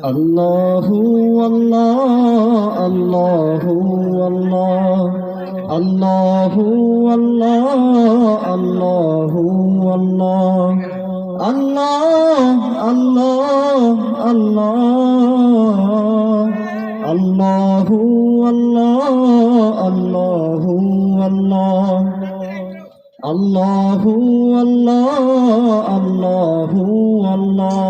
আল্লাহু আল্লাহ আল্লাহু আল্লাহ আল্লাহু আল্লাহ আল্লাহু আল্লাহ আল্লাহ আল্লাহ আল্লাহ আল্লাহু আল্লাহ আল্লাহু আল্লাহ আল্লাহু আল্লাহ আল্লাহু আল্লাহ।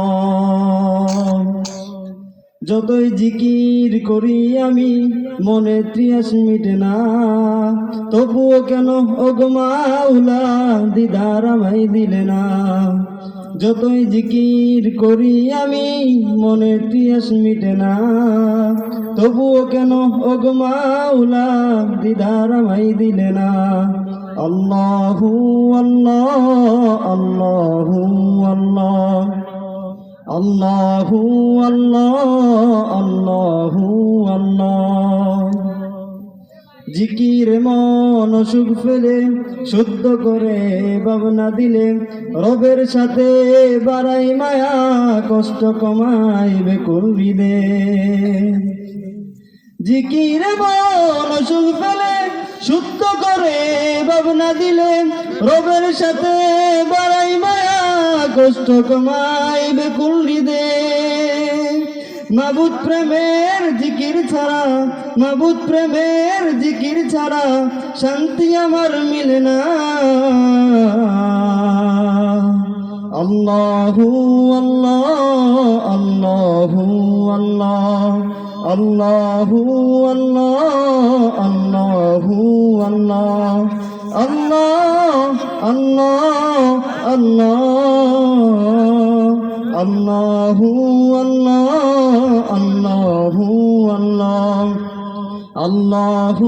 যতই জিকির করি আমি মনে ত্রিয়াস মিটে না, তবুও কেন ওগো মাওলা দিদার আমায় দিলে না। যতই জিকির করি আমি মনে ত্রিয়াস মিটে না, তবুও কেন ওগো মাওলা দিদার আমায় দিলে না। আল্লাহু আল্লাহ আল্লাহু আল্লাহ আল্লাহু আল্লাহ আল্লাহু আল্লাহ। জিকির মন সুখ ফেলে শুদ্ধ করে ভাবনা দিলে, রবের সাথে বাড়াই মায়া কষ্ট কমাইবে করবিদে। জিকির মন সুখ ফেলে শুদ্ধ করে ভাবনা দিলে, রবের সাথে বাড়াই মায়া কষ্ট কমাইবে কুলহৃদে। মাবুদ প্রেমের জিকির ছাড়া, মাবুদ প্রেমের জিকির ছাড়া শান্তি আমার মিলে না। আল্লাহু আল্লাহ আল্লাহু আল্লাহ আল্লাহু আল্লাহ আল্লাহু আল্লাহ আল্লাহ আল্লাহ আল্লাহ আল্লাহু আল্লাহ আল্লাহু আল্লাহ আল্লাহু